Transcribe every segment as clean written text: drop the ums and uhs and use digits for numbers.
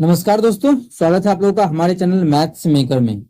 नमस्कार दोस्तों, स्वागत है आप लोगों का हमारे चैनल मैथ्स मेकर में।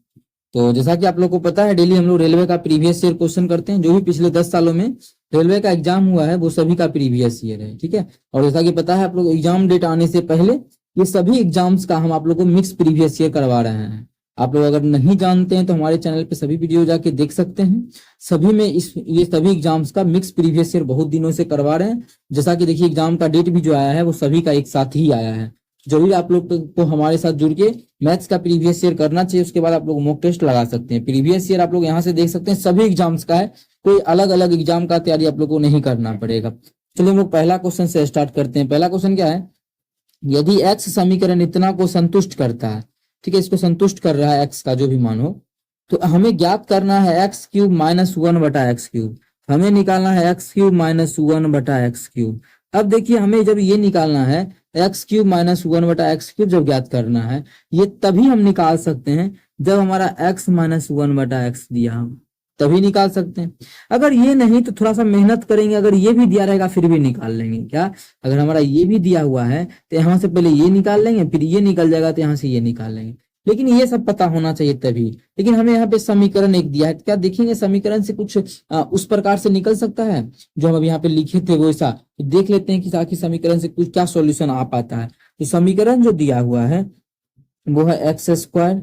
तो जैसा कि आप लोगों को पता है, डेली हम लोग रेलवे का प्रीवियस ईयर क्वेश्चन करते हैं। जो भी पिछले 10 सालों में रेलवे का एग्जाम हुआ है वो सभी का प्रीवियस ईयर है, ठीक है। और जैसा कि पता है आप लोग, एग्जाम डेट आने से पहले ये सभी एग्जाम्स का हम आप लोग को मिक्स प्रीवियस ईयर करवा रहे हैं। आप लोग अगर नहीं जानते हैं तो हमारे चैनल पे सभी वीडियो जाके देख सकते हैं। सभी में ये सभी एग्जाम्स का मिक्स प्रीवियस ईयर बहुत दिनों से करवा रहे हैं। जैसा कि देखिए, एग्जाम का डेट भी जो आया है वो सभी का एक साथ ही आया है। जरूर आप लोग को हमारे साथ जुड़ के मैथ्स का प्रीवियस ईयर करना चाहिए। उसके बाद आप लोग मॉक टेस्ट लगा सकते हैं। प्रीवियस ईयर आप लोग यहाँ से देख सकते हैं, सभी एग्जाम्स का है। कोई अलग अलग एग्जाम का तैयारी आप लोग को नहीं करना पड़ेगा। चलिए हम लोग पहला क्वेश्चन से स्टार्ट करते हैं। पहला क्वेश्चन क्या है, यदि एक्स समीकरण इतना को संतुष्ट करता है, ठीक है, इसको संतुष्ट कर रहा है एक्स का जो भी मान हो, तो हमें ज्ञात करना है एक्स क्यूब माइनस 1/x³। हमें निकालना है एक्स क्यूब माइनस 1/x³। अब देखिए, हमें जब ये निकालना है एक्स क्यूब माइनस 1/x³ जब ज्ञात करना है, ये तभी हम निकाल सकते हैं जब हमारा x माइनस 1/x दिया हो, तभी निकाल सकते हैं। अगर ये नहीं तो थोड़ा सा मेहनत करेंगे, अगर ये भी दिया रहेगा फिर भी निकाल लेंगे। क्या, अगर हमारा ये भी दिया हुआ है तो यहाँ से पहले ये निकाल लेंगे, फिर ये निकल जाएगा तो यहाँ से ये निकाल लेंगे। लेकिन ये सब पता होना चाहिए तभी। लेकिन हमें यहाँ पे समीकरण एक दिया है, क्या देखेंगे समीकरण से कुछ उस प्रकार से निकल सकता है जो हम अभी यहाँ पे लिखे थे वैसा। तो देख लेते हैं कि आखिर समीकरण से कुछ क्या सॉल्यूशन आ पाता है। तो समीकरण जो दिया हुआ है वो है x²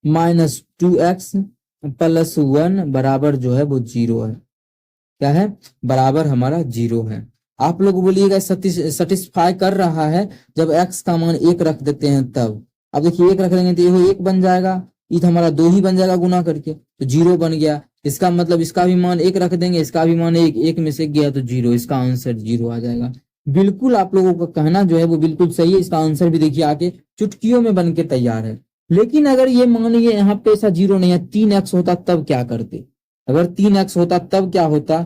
माइनस 2x प्लस 1 बराबर जो है वो 0 है। क्या है, बराबर हमारा 0 है। आप लोग बोलिएगा सेटिस्फाई कर रहा है जब x का मान 1 रख देते हैं तब। अब देखिए 1 रख देंगे तो ये 1 बन जाएगा, ये तो हमारा 2 ही बन जाएगा गुना करके, तो 0 बन गया। इसका मतलब इसका भी मान 1 रख देंगे, इसका भी मान 1 में से गया तो 0, इसका आंसर 0 आ जाएगा। बिल्कुल आप लोगों का कहना जो है वो बिल्कुल सही है। इसका आंसर भी देखिए आके चुटकियों में बन के तैयार है। लेकिन अगर ये मानिए यहाँ पे ऐसा 0 नहीं है, 3x होता तब क्या करते? अगर 3x होता तब क्या होता,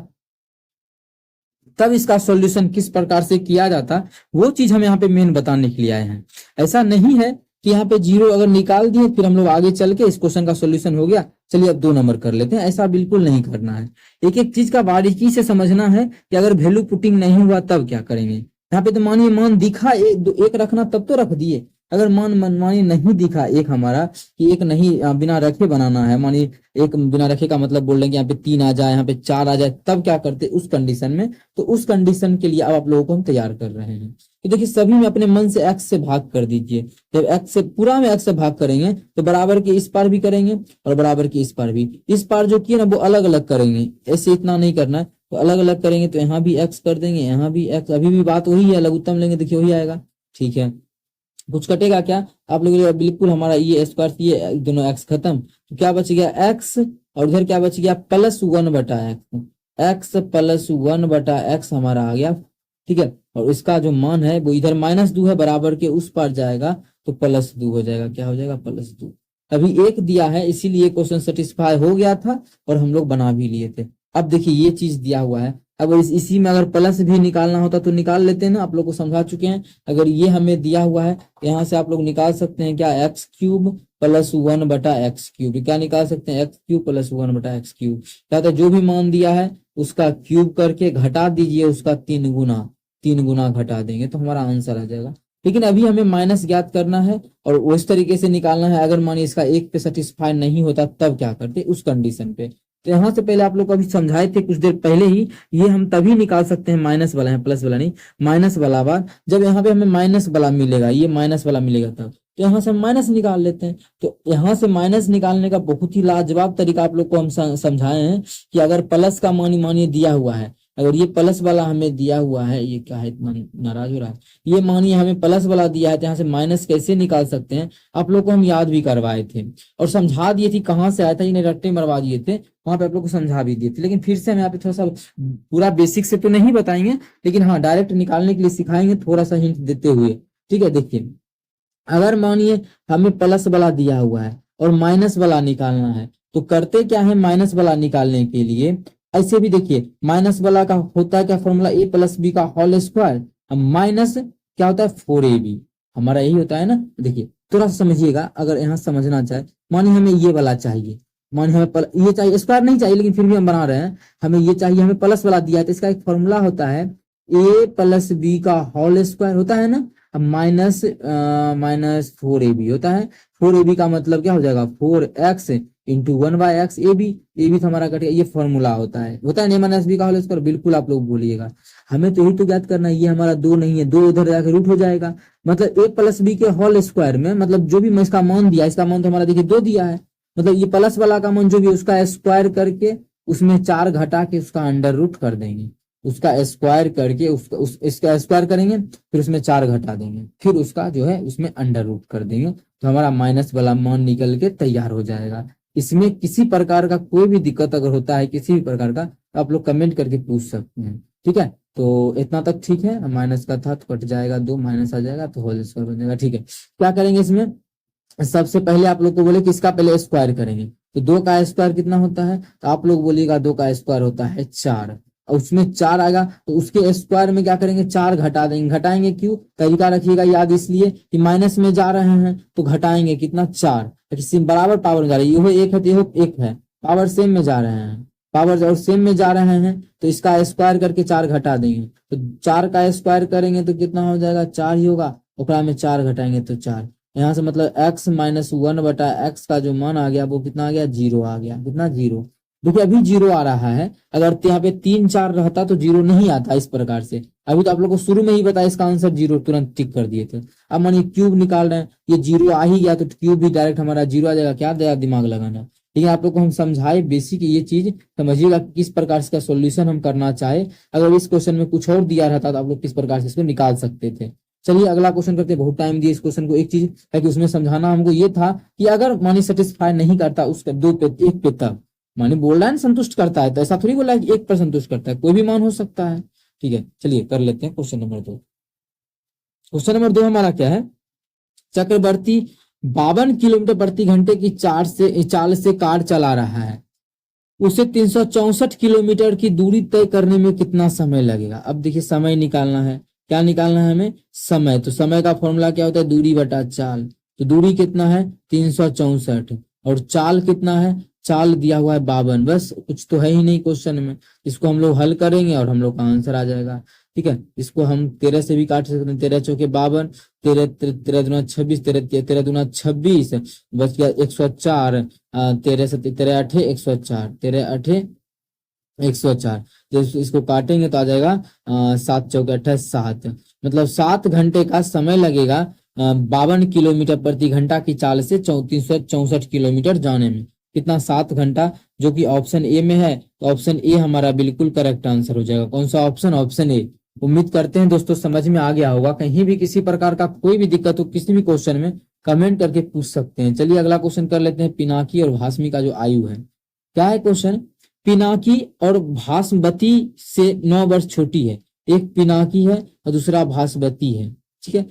तब इसका सॉल्यूशन किस प्रकार से किया जाता, वो चीज हम यहाँ पे मेन बताने के लिए आए हैं। ऐसा नहीं है कि यहाँ पे 0 अगर निकाल दिए फिर हम लोग आगे चल के इस क्वेश्चन का सॉल्यूशन हो गया, चलिए अब 2 नंबर कर लेते हैं। ऐसा बिल्कुल नहीं करना है। एक एक चीज का बारीकी से समझना है कि अगर वैल्यू पुटिंग नहीं हुआ तब क्या करेंगे। यहाँ पे तो मानिए मान दिखा 1 रखना तब तो रख दिए। अगर मानिए नहीं दिखा एक हमारा कि 1 नहीं बिना रखे बनाना है, मानिए 1 बिना रखे का मतलब बोल रहे हैं कि यहाँ पे 3 आ जाए, यहाँ पे 4 आ जाए, तब क्या करते उस कंडीशन में। तो उस कंडीशन के लिए अब आप लोगों को हम तैयार कर रहे हैं। तो देखिए, सभी में अपने मन से x से भाग कर दीजिए। जब x से पूरा में x से भाग करेंगे तो बराबर के इस पार भी करेंगे और बराबर के इस पार भी। इस पार जो किए ना वो अलग अलग करेंगे, ऐसे इतना नहीं करना है, तो अलग अलग करेंगे। तो यहाँ भी x कर देंगे, यहाँ भी x। अभी भी बात वही है, लघुत्तम लेंगे देखिए वही आएगा, ठीक है। कुछ कटेगा क्या आप लोग, बिल्कुल हमारा ये स्क्वायर, ये दोनों x खत्म, तो क्या बच गया x, और इधर क्या बच गया plus 1/x। x plus 1/x हमारा आ गया, ठीक है। और इसका जो मान है वो इधर -2 है, बराबर के उस पार जाएगा तो +2 हो जाएगा। क्या हो जाएगा, +2। अभी 1 दिया है इसीलिए क्वेश्चन सेटिस्फाई हो गया था और हम लोग बना भी लिए थे। अब देखिए ये चीज दिया हुआ है, अब इसी में अगर प्लस भी निकालना होता तो निकाल लेते हैं ना, आप लोग को समझा चुके हैं। अगर ये हमें दिया हुआ है यहाँ से आप लोग निकाल सकते हैं क्या, x³ प्लस 1/x³। क्या निकाल सकते हैं, x³ प्लस 1/x³। क्या होता है, जो भी मान दिया है उसका क्यूब करके घटा दीजिए, उसका 3 गुना घटा देंगे तो हमारा आंसर आ जाएगा। लेकिन अभी हमें माइनस ज्ञात करना है और उस तरीके से निकालना है। अगर मानिए इसका 1 पे सेटिस्फाई नहीं होता तब क्या करते उस कंडीशन पे। तो यहाँ से पहले आप लोग को अभी समझाए थे कुछ देर पहले ही, ये हम तभी निकाल सकते हैं माइनस वाला है, प्लस वाला नहीं, माइनस वाला बार जब यहाँ पे हमें माइनस वाला मिलेगा, ये माइनस वाला मिलेगा तब। तो यहाँ से माइनस निकाल लेते हैं। तो यहाँ से माइनस निकालने का बहुत ही लाजवाब तरीका आप लोग को हम समझाए हैं कि अगर प्लस का मानिए दिया हुआ है, अगर ये प्लस वाला हमें दिया हुआ है, ये क्या है इतना नाराज हो रहा है, ये मानिए हमें प्लस वाला दिया है तो यहाँ से माइनस कैसे निकाल सकते हैं आप लोग को हम याद भी करवाए थे और समझा दिए थे कहाँ से आया था, इन्हें रट्टे मरवा दिए थे, वहां पे आप लोग को समझा भी दिए थे। लेकिन फिर से हम यहाँ पे थोड़ा सा पूरा बेसिक से तो नहीं बताएंगे, लेकिन हाँ डायरेक्ट निकालने के लिए सिखाएंगे, थोड़ा सा हिंट देते हुए, ठीक है। देखिए, अगर मानिए हमें प्लस वाला दिया हुआ है और माइनस वाला निकालना है तो करते क्या है, माइनस वाला निकालने के लिए ऐसे भी देखिए, माइनस वाला का होता है क्या फॉर्मूला, a प्लस बी का होल स्क्वायर, माइनस क्या होता है 4ab, हमारा यही होता है ना। देखिए थोड़ा सा समझिएगा, अगर यहाँ समझना चाहे, मानिए हमें ये वाला चाहिए, मानिए हमें ये चाहिए, स्क्वायर नहीं चाहिए लेकिन फिर भी हम बना रहे हैं, हमें ये चाहिए, हमें प्लस वाला दिया है तो इसका एक फॉर्मूला होता है ए प्लस बी का होल स्क्वायर होता है ना। अब माइनस माइनस 4ab होता है। 4ab का मतलब क्या हो जाएगा, 4x into 1/x A B तो हमारा कटेगा, ये फॉर्मूला होता है ना माइनस बी का होल स्क्वायर। बिल्कुल आप लोग बोलिएगा, हमें तो यही तो ज्ञात करना है। ये हमारा 2 नहीं है, 2 उधर जाकर रूट हो जाएगा। मतलब ए प्लस बी के होल स्क्वायर में, मतलब जो भी मैं इसका मान दिया, इसका मान तो हमारा देखिए 2 दिया है, मतलब ये प्लस वाला का मान जो भी उसका स्क्वायर करके उसमें 4 घटा के उसका अंडर रूट कर देंगे। उसका स्क्वायर करके इसका स्क्वायर करेंगे, फिर उसमें 4 घटा देंगे, फिर उसका जो है उसमें अंडर रूट कर देंगे, तो हमारा माइनस वाला मान निकल के तैयार हो जाएगा। इसमें किसी प्रकार का कोई भी दिक्कत अगर होता है किसी भी प्रकार का, तो आप लोग कमेंट करके पूछ सकते हैं। ठीक है, तो इतना तक ठीक है। माइनस का था तो कट जाएगा, 2 माइनस आ जाएगा तो होल स्क्वायर बन जाएगा। ठीक है, क्या करेंगे इसमें, सबसे पहले आप लोग को बोले कि इसका पहले स्क्वायर करेंगे, तो 2 का स्क्वायर कितना होता है, तो आप लोग बोलिएगा 2 का स्क्वायर होता है 4, और उसमें 4 आएगा तो उसके स्क्वायर में क्या करेंगे, 4 घटा देंगे। घटाएंगे क्यों, तरीका रखिएगा याद, इसलिए कि माइनस में जा रहे हैं तो घटाएंगे कितना, 4, बराबर पावर में जा रही है, ये एक है तो ये एक है, पावर सेम में जा रहे हैं, पावर और सेम में जा रहे हैं, तो इसका स्क्वायर करके 4 घटा देंगे, तो 4 का स्क्वायर करेंगे तो कितना हो जाएगा, 4 ही होगा, ओकरा में 4 घटाएंगे तो 4। यहाँ से मतलब x माइनस 1/x का जो मान आ गया वो कितना आ गया, 0 आ गया। कितना, 0। देखिए अभी 0 आ रहा है, अगर यहाँ पे 3 4 रहता तो 0 नहीं आता इस प्रकार से। अभी तो आप लोग को शुरू में ही बताया इसका आंसर 0, तुरंत टिक कर दिए थे। अब मानिए क्यूब निकाल रहे हैं, ये 0 आ ही गया तो क्यूब भी डायरेक्ट हमारा 0 आ जाएगा। क्या देगा, दिमाग लगाना। ठीक है, आप लोग को हम समझाए बेसिक ये चीज समझिएगा किस प्रकार से इसका सोल्यूशन हम करना चाहे। अगर इस क्वेश्चन में कुछ और दिया रहता तो आप लोग किस प्रकार से इसको निकाल सकते थे। चलिए अगला क्वेश्चन करते हैं, बहुत टाइम दिए इस क्वेश्चन को। एक चीज है कि उसमें समझाना हमको ये था कि अगर मानी सेटिस्फाई नहीं करता उसका 2 पे 1 पे तक, मानी बोल रहा है संतुष्ट करता है, तो ऐसा थोड़ी बोला है कि 1 पर संतुष्ट करता है, कोई भी मान हो सकता है। ठीक है, चलिए कर लेते हैं क्वेश्चन नंबर 2। क्वेश्चन नंबर 2 हमारा क्या है, चक्रवर्ती 52 किलोमीटर प्रति घंटे की चाल से कार चला रहा है, उसे 364 किलोमीटर की दूरी तय करने में कितना समय लगेगा। अब देखिए समय निकालना है, क्या निकालना है हमें, समय। तो समय का फॉर्मूला क्या होता है, दूरी बटा चाल। तो दूरी कितना है 364, और चाल कितना है, चाल दिया हुआ है 52। बस, कुछ तो है ही नहीं क्वेश्चन में। इसको हम लोग हल करेंगे और हम लोग का आंसर आ जाएगा। ठीक है, इसको हम 13 से भी काट सकते हैं, 13 चौके 52, 13 दूना 26, 13 दूना 26, बच गया 104, 13 से 13 8 104, 13 8 104। जब इसको काटेंगे तो आ जाएगा 7 चौके 28, 7, मतलब 7 घंटे का समय लगेगा 52 किलोमीटर प्रति घंटा की चाल से 364 किलोमीटर जाने में। कितना, 7 घंटा, जो कि ऑप्शन ए में है, तो ऑप्शन ए हमारा बिल्कुल करेक्ट आंसर हो जाएगा। कौन सा ऑप्शन, ऑप्शन ए। उम्मीद करते हैं दोस्तों समझ में आ गया होगा। कहीं भी किसी प्रकार का कोई भी दिक्कत हो किसी भी क्वेश्चन में, कमेंट करके पूछ सकते हैं। चलिए अगला क्वेश्चन कर लेते हैं, पिनाकी और भास्मी का जो आयु है। क्या है क्वेश्चन, पिनाकी और भास्वती से 9 वर्ष छोटी है। एक पिनाकी है और दूसरा भास्वती है। ठीक है,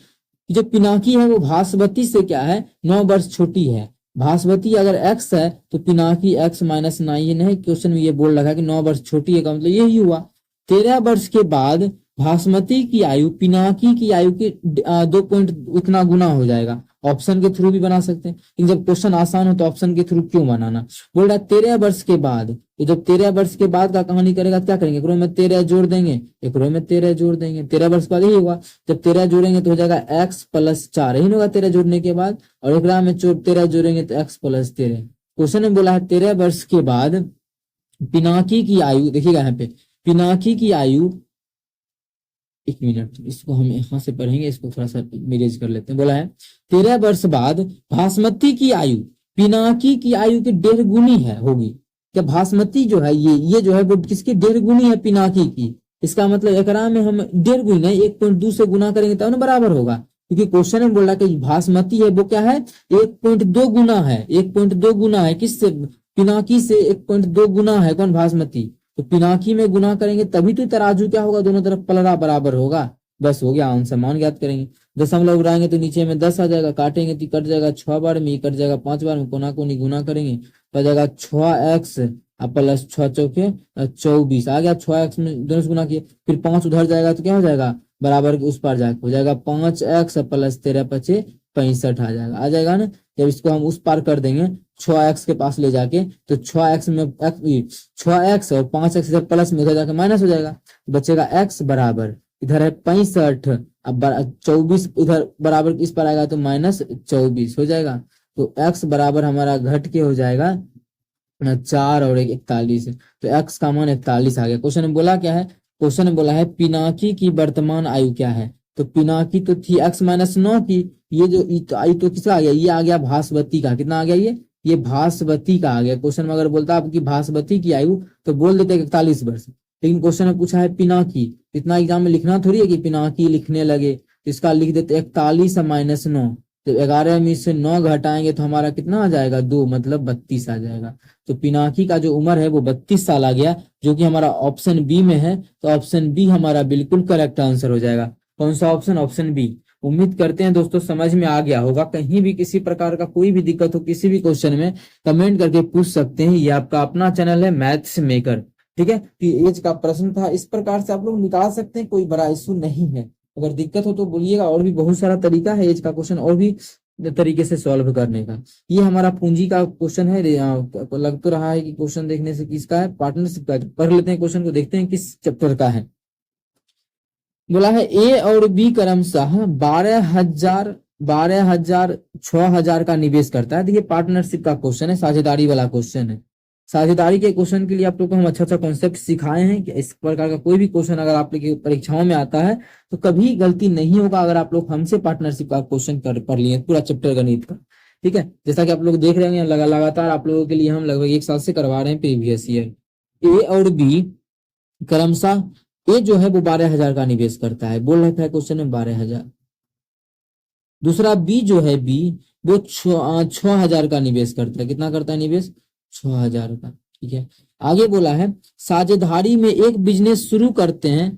जो पिनाकी है वो भास्वती से क्या है, 9 वर्ष छोटी है। भास्वती अगर x है तो पिनाकी x माइनस 9 है। क्वेश्चन में ये बोल रखा है कि 9 वर्ष छोटी है, का मतलब यही हुआ। 13 वर्ष के बाद भास्वती की आयु पिनाकी की आयु के 2 पॉइंट उतना गुना हो जाएगा। ऑप्शन के थ्रू भी बना सकते हैं, लेकिन जब क्वेश्चन आसान हो तो ऑप्शन के थ्रू क्यों बनाना। बोल रहा है 13 वर्ष के बाद, तो जब 13 वर्ष के बाद का कहानी करेगा क्या करेंगे, एक रो में 13 जोड़ देंगे, एक रो में 13 जोड़ देंगे। 13 वर्ष बाद यही होगा, जब 13 जोड़ेंगे तो हो जाएगा x प्लस 4, यही होगा 13 जोड़ने के बाद, और एक में 13 जोड़ेंगे तो x प्लस 13। क्वेश्चन में बोला है 13 वर्ष के बाद पिनाकी की आयु, देखिएगा यहाँ पे पिनाकी की आयु, 1 मिनट, इसको हम यहां से पढ़ेंगे, इसको थोड़ा सा मिरेज कर लेते हैं। बोला है 13 वर्ष बाद भास्वती की आयु पिनाकी की आयु के 1.5 गुनी है होगी। क्या भास्वती जो है ये जो है वो किसकी 1.5 गुनी है, पिनाकी की। इसका मतलब एकरा में हम 1.5 गुना 1.2 से गुना करेंगे तब ना बराबर होगा, क्योंकि क्वेश्चन में बोल रहा है कि भास्वती है वो क्या है 1.2 गुना है, 1.2 गुना है किससे, पिनाकी से 1.2 गुना है कौन, भास्वती। तो पिनाकी में गुना करेंगे तभी तो तराजू क्या होगा, दोनों तरफ पलड़ा बराबर होगा। बस हो गया आंसर, मान ज्ञात करेंगे। दशमलव उड़ाएंगे तो नीचे में 10 आ जाएगा, काटेंगे तो कट जाएगा 6 बार में, कट जाएगा 5 बार में, कोना कोनी गुना करेंगे तो आ जाएगा 6x प्लस 6 चौके 24 आ गया। 6x में दोनों से गुना किए, फिर 5 उधर जाएगा तो क्या हो जाएगा, बराबर के उस पार जाकर हो जाएगा 5x प्लस 13 पचे 65 आ जाएगा ना। जब इसको हम उस पार कर देंगे 6x के पास ले जाके, तो 6x में 6x और 5x इधर प्लस में उधर जाके माइनस हो जाएगा, बचेगा x बराबर इधर है 65, अब 24 उधर बराबर इस पर आएगा तो -24 हो जाएगा। तो x बराबर हमारा घट के हो जाएगा 4 और 41, तो x का मान 41 आ गया। क्वेश्चन में बोला क्या है, क्वेश्चन में बोला है पिनाकी की वर्तमान आयु क्या है। तो पिनाकी तो थी x-9 की, ये जो आयु तो किसका आ गया, ये आ गया भास्वती का। कितना आ गया ये भास्वती का आ गया। क्वेश्चन में अगर बोलता आपकी भास्वती की आयु तो बोल देते 41 वर्ष, लेकिन क्वेश्चन में पूछा है पिनाकी। इतना एग्जाम में लिखना थोड़ी है कि पिनाकी लिखने लगे, इसका लिख देते 41 -9, तो 11 में से 9 घटाएंगे तो हमारा कितना आ जाएगा 2, मतलब 32 आ जाएगा। तो पिनाकी का जो उम्र है वो 32 साल आ गया, जो कि हमारा ऑप्शन बी में है। तो ऑप्शन बी हमारा बिल्कुल करेक्ट आंसर हो जाएगा। कौन सा ऑप्शन, ऑप्शन बी। उम्मीद करते हैं दोस्तों समझ में आ गया होगा। कहीं भी किसी प्रकार का कोई भी दिक्कत हो किसी भी क्वेश्चन में कमेंट करके पूछ सकते हैं। ये आपका अपना चैनल है मैथ्स मेकर, ठीक है। तो एज का प्रश्न था, इस प्रकार से आप लोग निकाल सकते हैं, कोई बड़ा इशू नहीं है। अगर दिक्कत हो तो बोलिएगा, और भी बहुत सारा तरीका है एज का क्वेश्चन और भी तरीके से सॉल्व करने का। ये हमारा पूंजी का क्वेश्चन है। लग तो रहा है कि क्वेश्चन देखने से किसका है, पार्टनरशिप का। पढ़ लेते हैं क्वेश्चन को, देखते हैं किस चैप्टर का है। बोला है ए और बी क्रमशः 12,000 6,000 का निवेश करता है। देखिए पार्टनरशिप का क्वेश्चन है, साझेदारी वाला क्वेश्चन है। साझेदारी के क्वेश्चन के लिए आप लोग को हम अच्छा कॉन्सेप्ट सिखाए हैं कि इस प्रकार का कोई भी क्वेश्चन अगर आप लोग की परीक्षाओं में आता है तो कभी गलती नहीं होगा अगर आप लोग हमसे पार्टनरशिप का क्वेश्चन पढ़ लिए पूरा चैप्टर गणित का, ठीक है। जैसा कि आप लोग देख रहे हैं लगातार आप लोगों के लिए हम लगभग 1 साल से करवा रहे हैं प्रीवियस ईयर। ए और बी क्रमशः, ए जो है वो 12,000 का निवेश करता है, बोल रखा है क्वेश्चन में 12,000। दूसरा बी जो है बी वो 6,000 का निवेश करता है। कितना करता है निवेश, 6,000 का, ठीक है। आगे बोला है साझेदारी में एक बिजनेस शुरू करते हैं,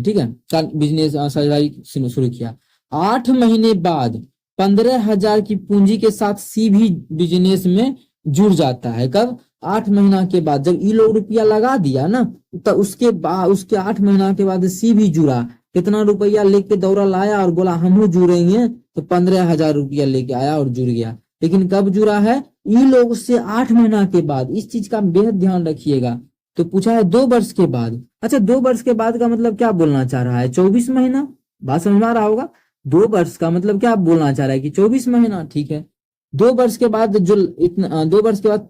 ठीक है। बिजनेस साझेदारी शुरू किया, 8 महीने बाद 15,000 की पूंजी के साथ सी भी बिजनेस में जुड़ जाता है। कब, 8 महीना के बाद। जब ये लोग रुपया लगा दिया ना तो उसके 8 महीना के बाद सी भी जुड़ा, कितना रुपया लेके दौड़ा लाया और बोला हम जुड़ेंगे, तो 15,000 रुपया लेके आया और जुड़ गया। लेकिन कब जुड़ा है, ये लोग से 8 महीना के बाद। इस चीज का बेहद ध्यान रखिएगा। तो पूछा है 2 वर्ष के बाद। अच्छा 2 वर्ष के बाद का मतलब क्या बोलना चाह रहा है, 24 महीना। बात समझ में आ रहा होगा। 2 वर्ष का मतलब क्या बोलना चाह रहा है कि 24 महीना, ठीक है। 2 वर्ष के बाद जो 2 वर्ष के बाद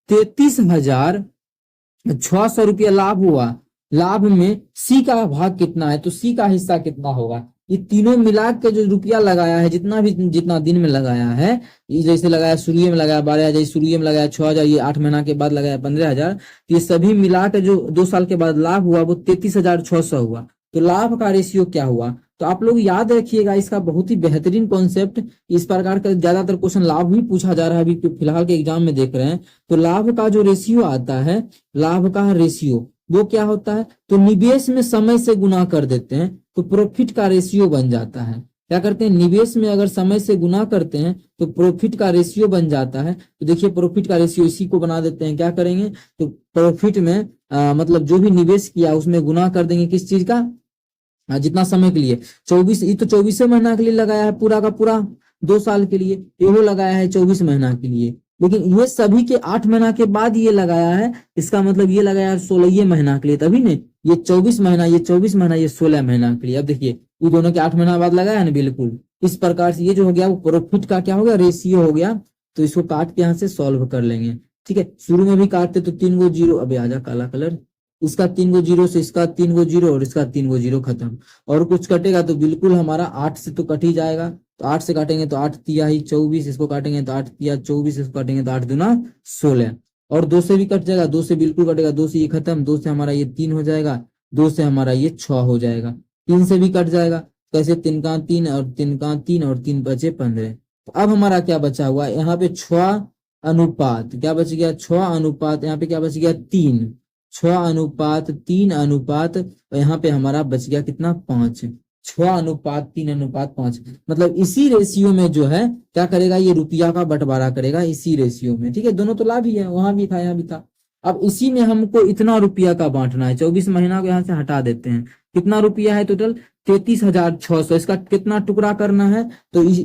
33,600 रुपया लाभ हुआ। लाभ में सी का भाग कितना है, तो सी का हिस्सा कितना होगा। ये तीनों मिला के जो रुपया लगाया है, जितना दिन में लगाया है, जैसे लगाया शुरू में लगाया 12,000, शुरू में लगाया 6,000, ये 8 महीना के बाद लगाया 15,000, तो ये सभी मिला के जो 2 साल के बाद लाभ हुआ वो 33,600 हुआ। तो लाभ का रेशियो क्या हुआ, तो आप लोग याद रखिएगा इसका बहुत ही बेहतरीन कॉन्सेप्ट। इस प्रकार का ज्यादातर क्वेश्चन लाभ भी पूछा जा रहा है, अभी फिलहाल के एग्जाम में देख रहे हैं। तो लाभ का जो रेशियो आता है, लाभ का रेशियो वो क्या होता है, तो निवेश में समय से गुना कर देते हैं तो प्रॉफिट का रेशियो बन जाता है। क्या करते हैं, निवेश में अगर समय से गुना करते हैं तो प्रॉफिट का रेशियो बन जाता है। तो देखिए प्रॉफिट का रेशियो इसी को बना देते हैं। क्या करेंगे, तो प्रॉफिट में मतलब जो भी निवेश किया उसमें गुना कर देंगे किस चीज का, जितना समय के लिए 24, ये तो 24 महीना के लिए लगाया है पूरा का पूरा 2 साल के लिए, ये लगाया है 24 महीना के लिए। लेकिन ये सभी के 8 महीना के बाद ये लगाया है, इसका मतलब ये लगाया है 16 महीना के लिए, तभी ने ये 24 महीना, ये 24 महीना, ये 16 महीना के लिए। अब देखिए ये दोनों के 8 महीना बाद लगाया है ना, बिल्कुल इस प्रकार से ये जो हो गया वो प्रॉफिट का क्या हो गया, रेशियो हो गया। तो इसको काट के यहाँ से सॉल्व कर लेंगे, ठीक है। शुरू में भी काटते तो 3 गो जीरो, अबे आजा काला कलर, इसका 3 गो जीरो से इसका 3 गो जीरो और इसका 3 गो जीरो खत्म। और कुछ कटेगा तो बिल्कुल हमारा 8 से तो कट ही जाएगा। तो 8 से काटेंगे तो 8 तिया ही 24, इसको काटेंगे तो 8 तिया 24, इसको काटेंगे तो 8 दूना 16। और 2 से भी कट जाएगा, 2 से बिल्कुल कटेगा, 2 से ये खत्म, 2 से हमारा ये 3 हो जाएगा, 2 से हमारा ये 6 हो जाएगा। 3 से भी कट जाएगा, कैसे 3 का 3 और 3 का 3 और 3 बचे 15। तो अब हमारा क्या बचा हुआ यहाँ पे 6 अनुपात, क्या बच गया 6 अनुपात, यहाँ पे क्या बच गया 3, 6 अनुपात 3 अनुपात, और यहाँ पे हमारा बच गया कितना 5, 6 अनुपात 3 अनुपात 5। मतलब इसी रेशियो में जो है क्या करेगा, ये रुपया का बंटवारा करेगा इसी रेशियो में, ठीक है। दोनों तो लाभ ही है, वहां भी था यहाँ भी था। अब इसी में हमको इतना रुपया का बांटना है। 24 महीना को यहाँ से हटा देते हैं, कितना रुपया है टोटल 33,600। इसका कितना टुकड़ा करना है, तो इस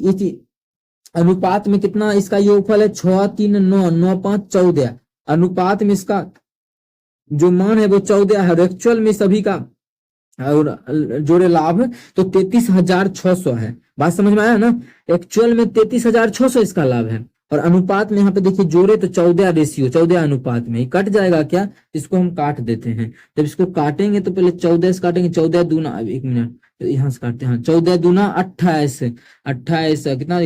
अनुपात में कितना इसका योगफल है 6 3 9 9 5 14। अनुपात में इसका जो मान है वो 14 है, एक्चुअल में सभी का और जोड़े लाभ तो 33,600 है। बात समझ में आया ना? एक्चुअल में 33,600 इसका लाभ है, और अनुपात में यहाँ पे देखिए जोड़े तो 14 रेशियो 14 अनुपात में। कट जाएगा क्या? इसको हम काट देते हैं। जब इसको काटेंगे तो पहले 14 से काटेंगे, 14 दूना, एक मिनट, तो यहाँ से काटते हैं, 14 दूना 28, 28 कितना,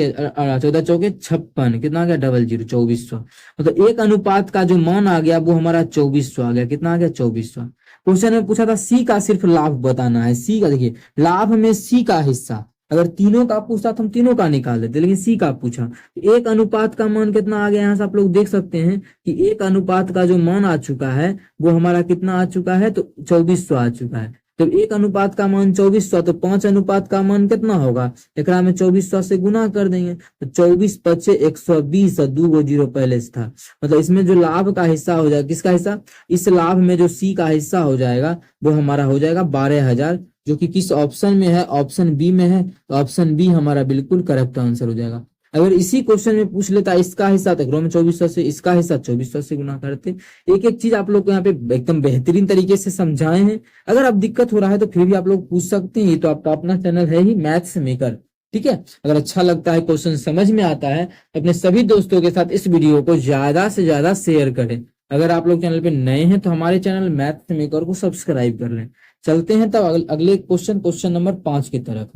14 चौके 56, कितना आ गया, 00 2400। मतलब एक अनुपात का जो मान आ गया वो हमारा 2400 आ गया। कितना आ गया? 2400। क्वेश्चन में पूछा था सी का सिर्फ लाभ बताना है। सी का देखिए, लाभ में सी का हिस्सा, अगर तीनों का पूछता तो हम तीनों का निकाल देते, लेकिन सी का पूछा। एक अनुपात का मान कितना आ गया? यहाँ से आप लोग देख सकते हैं कि एक अनुपात का जो मान आ चुका है वो हमारा कितना आ चुका है, तो 2400 आ चुका है। जब एक अनुपात का मान 2400, तो 5 अनुपात का मान कितना होगा? एकरा में 2400 से गुना कर देंगे, तो 24 पचे 120, और 2 जीरो पहले से था। मतलब इसमें जो लाभ का हिस्सा हो जाएगा, किसका हिस्सा? इस लाभ में जो सी का हिस्सा हो जाएगा वो हमारा हो जाएगा 12,000, जो कि किस ऑप्शन में है? ऑप्शन बी में है। तो ऑप्शन बी हमारा बिल्कुल करेक्ट आंसर हो जाएगा। अगर इसी क्वेश्चन में पूछ लेता इसका हिस्सा, तो रोम 2400 से इसका हिस्सा 2400 से गुना करते। एक एक चीज आप लोग को यहाँ पे एकदम बेहतरीन तरीके से समझाए हैं। अगर अब दिक्कत हो रहा है तो फिर भी आप लोग पूछ सकते हैं। ये तो आपका अपना चैनल है ही, मैथ्स मेकर, ठीक है। अगर अच्छा लगता है, क्वेश्चन समझ में आता है, तो अपने सभी दोस्तों के साथ इस वीडियो को ज्यादा से ज्यादा शेयर करें। अगर आप लोग चैनल पे नए हैं तो हमारे चैनल मैथ्स मेकर को सब्सक्राइब कर लें। चलते हैं तब अगले क्वेश्चन नंबर 5 की तरफ।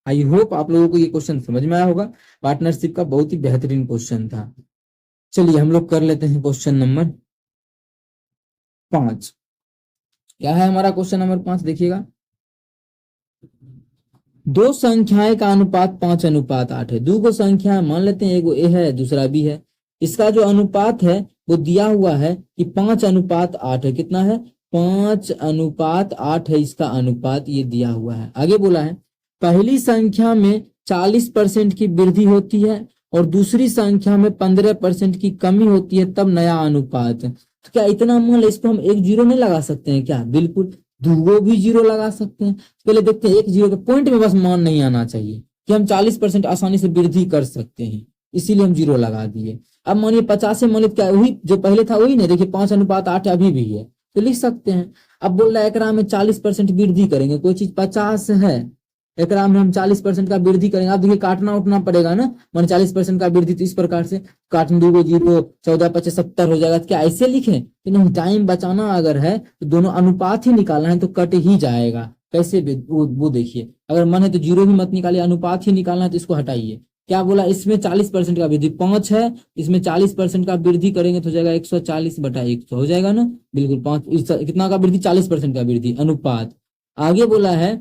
आई होप आप लोगों को ये क्वेश्चन समझ में आया होगा। पार्टनरशिप का बहुत ही बेहतरीन क्वेश्चन था। चलिए हम लोग कर लेते हैं क्वेश्चन नंबर 5। क्या है हमारा क्वेश्चन नंबर 5? देखिएगा, दो संख्याएं का अनुपात 5:8 है। दो को संख्या मान लेते हैं, एक ए है दूसरा बी है। इसका जो अनुपात है वो दिया हुआ है कि 5:8 है। कितना है? 5:8 है इसका अनुपात, ये दिया हुआ है। आगे बोला है पहली संख्या में 40% की वृद्धि होती है और दूसरी संख्या में 15% की कमी होती है, तब नया अनुपात। तो क्या इतना मान लो, इसको हम एक जीरो नहीं लगा सकते हैं क्या? बिल्कुल, दो भी जीरो लगा सकते हैं। पहले देखते हैं, एक जीरो के पॉइंट में बस मान नहीं आना चाहिए कि हम 40% आसानी से वृद्धि कर सकते हैं, इसीलिए हम जीरो लगा दिए। अब मानिए 50 से मानिए क्या वही जो पहले था वही नहीं, देखिए 5:8 अभी भी है, तो लिख सकते हैं। अब बोल रहा है एकरा में 40% वृद्धि करेंगे, कोई चीज 50 है, एकरा में हम 40% का वृद्धि करेंगे। अब देखिए काटना उठना पड़ेगा ना, मान 40% का वृद्धि, तो इस प्रकार से काटने 2 जीरो 14 25 70 हो जाएगा। तो क्या ऐसे लिखें कि नहीं? टाइम बचाना अगर है तो दोनों अनुपात ही निकालना है, तो कट ही जाएगा। कैसे वो देखिए, अगर मन है तो जीरो भी मत निकालिए, अनुपात ही निकालना है, तो इसको हटाइए। क्या बोला? इसमें 40% का वृद्धि 5 है, इसमें 40% का वृद्धि करेंगे तो हो जाएगा 140/100 हो जाएगा ना। बिल्कुल 5 कितना का वृद्धि? 40% का वृद्धि, अनुपात। आगे बोला है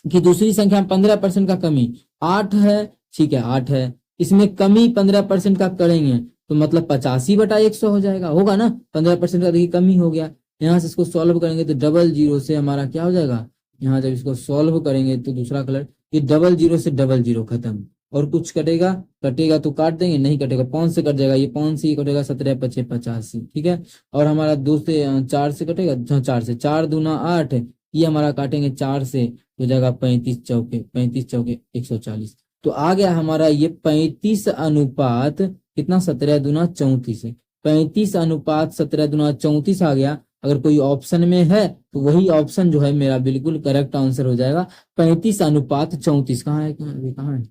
कि दूसरी संख्या में 15% का कमी, 8 है, ठीक है 8 है, इसमें कमी 15% का करेंगे तो मतलब 85/100 हो जाएगा, होगा ना। 15% का देखिए कमी हो गया। यहाँ से इसको सॉल्व करेंगे तो 00 से हमारा क्या हो जाएगा? यहाँ जब इसको सॉल्व करेंगे तो दूसरा कलर, ये 00 से 00 खत्म, और कुछ कटेगा? कटेगा तो काट देंगे, नहीं कटेगा 5 से कट जाएगा, ये 5 से ही कटेगा, 17 5 85, ठीक है। और हमारा 2 से 4 से कटेगा, 4 से, 4 दूना 8, ये हमारा काटेंगे 4 से, हो जाएगा 35 चौके 140। तो आ गया हमारा ये 35 अनुपात कितना? 17 दूना 34 है। 35 अनुपात 17 दूना 34 आ गया। अगर कोई ऑप्शन में है तो वही ऑप्शन जो है मेरा बिल्कुल करेक्ट आंसर हो जाएगा। 35:34 कहाँ है? कहाँ है?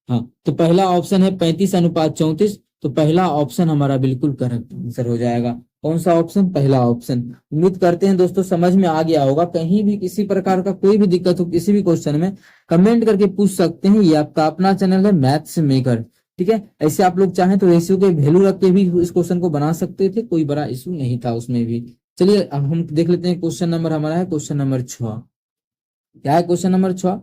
हाँ, तो पहला ऑप्शन है 35:34, तो पहला ऑप्शन हमारा बिल्कुल करेक्ट आंसर हो जाएगा। कौन सा ऑप्शन? पहला ऑप्शन। उम्मीद करते हैं दोस्तों समझ में आ गया होगा। कहीं भी किसी प्रकार का कोई भी दिक्कत हो किसी भी क्वेश्चन में, कमेंट करके पूछ सकते हैं। ये आपका अपना चैनल है मैथ्स मेकर, ठीक है। ऐसे आप लोग चाहें तो रेशियो के वैल्यू रख के भी इस क्वेश्चन को बना सकते थे, कोई बड़ा इशू नहीं था उसमें भी। चलिए अब हम देख लेते हैं क्वेश्चन नंबर हमारा है क्वेश्चन नंबर 6। क्या है क्वेश्चन नंबर 6?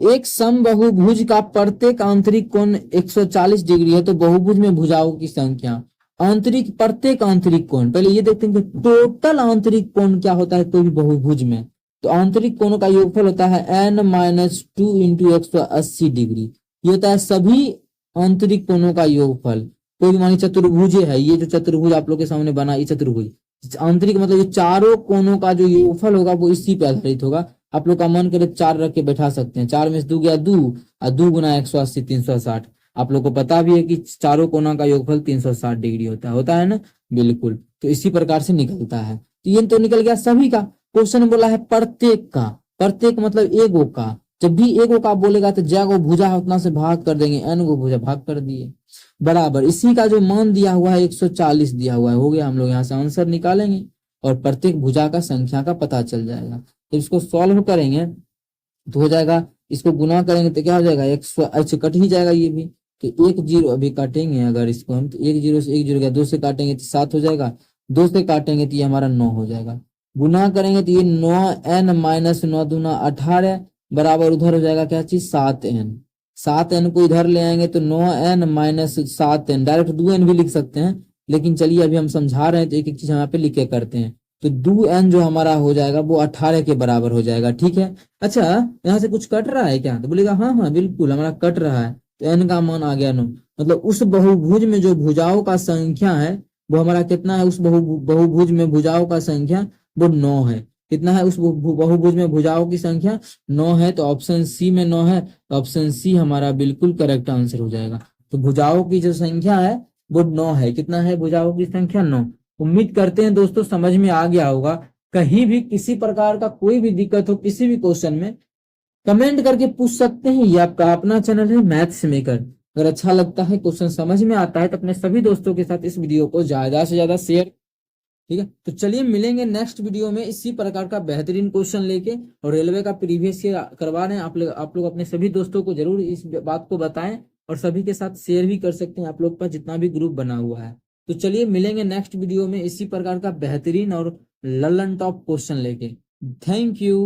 एक समबहुभुज का प्रत्येक आंतरिक कोण 140 डिग्री है, तो बहुभुज में भुजाओं की संख्या। आंतरिक, प्रत्येक आंतरिक कोण, पहले ये देखते हैं कि टोटल आंतरिक कोण क्या होता है कोई भी बहुभुज में। तो आंतरिक कोणों का योगफल होता है n-2 इंटू 180 डिग्री। ये होता है सभी आंतरिक कोणों का योगफल। कोई भी मानिए चतुर्भुज है, ये जो चतुर्भुज आप लोग के सामने बना, ये चतुर्भुज आंतरिक मतलब ये चारों कोणों का जो योगफल होगा वो इसी पे आधारित होगा। आप लोग का मन करे 4 रख के बैठा सकते हैं। 4 में से 2 गया 2, और 2 गुना 180 360। आप लोग को पता भी है कि चारों कोना का योगफल 360 डिग्री होता है ना। बिल्कुल, तो इसी प्रकार से निकलता है। तो ये तो निकल गया सभी का। क्वेश्चन बोला है प्रत्येक का, प्रत्येक मतलब एगो का। जब भी एगो का बोलेगा तो जै को भुजा है उतना से भाग कर देंगे, एन को भुजा भाग कर दिए, बराबर इसी का जो मान दिया हुआ है 140 दिया हुआ है, हो गया। हम लोग यहाँ से आंसर निकालेंगे और प्रत्येक भुजा का संख्या का पता चल जाएगा। तो इसको सॉल्व करेंगे तो हो जाएगा, इसको गुना करेंगे तो क्या हो जाएगा, 100, अच्छा कट ही जाएगा ये भी, तो 1 0 अभी काटेंगे अगर इसको हम, तो 1 0 से 1 0 गया, 2 से काटेंगे तो 7 हो जाएगा, 2 से काटेंगे तो ये हमारा 9 हो जाएगा। गुना करेंगे तो ये 9n-9 दूना 18 बराबर उधर हो जाएगा क्या चीज, 7n। 7n को इधर ले आएंगे तो 9n-7n, डायरेक्ट 2n भी लिख सकते हैं, लेकिन चलिए अभी हम समझा रहे हैं तो एक एक चीज यहाँ पे लिख के करते हैं। तो 2n जो हमारा हो जाएगा वो 18 के बराबर हो जाएगा, ठीक है। अच्छा यहाँ से कुछ कट रहा है क्या, तो बोलेगा हाँ हाँ बिल्कुल हमारा कट रहा है, तो n का मान आ गया 9। मतलब उस बहुभुज में जो भुजाओं का संख्या है वो हमारा कितना है, उस बहुभुज में भुजाओं का संख्या वो 9 है। कितना है उस बहुभुज में भुजाओं की संख्या, 9 है। तो ऑप्शन सी में 9 है, तो ऑप्शन सी हमारा बिल्कुल करेक्ट आंसर हो जाएगा। तो भुजाओं की जो संख्या है वो 9 है। कितना है भुजाओं की संख्या, 9। उम्मीद करते हैं दोस्तों समझ में आ गया होगा। कहीं भी किसी प्रकार का कोई भी दिक्कत हो किसी भी क्वेश्चन में, कमेंट करके पूछ सकते हैं। ये आपका अपना चैनल है मैथ्स मेकर। अगर अच्छा लगता है, क्वेश्चन समझ में आता है, तो अपने सभी दोस्तों के साथ इस वीडियो को ज्यादा से ज्यादा शेयर, ठीक है। तो चलिए मिलेंगे नेक्स्ट वीडियो में इसी प्रकार का बेहतरीन क्वेश्चन लेके, और रेलवे का प्रीवियस ईयर करवा रहे हैं। आप लोग अपने सभी दोस्तों को जरूर इस बात को बताएं, और सभी के साथ शेयर भी कर सकते हैं आप लोग पर जितना भी ग्रुप बना हुआ है। तो चलिए मिलेंगे नेक्स्ट वीडियो में इसी प्रकार का बेहतरीन और ललन टॉप क्वेश्चन लेके। Thank you.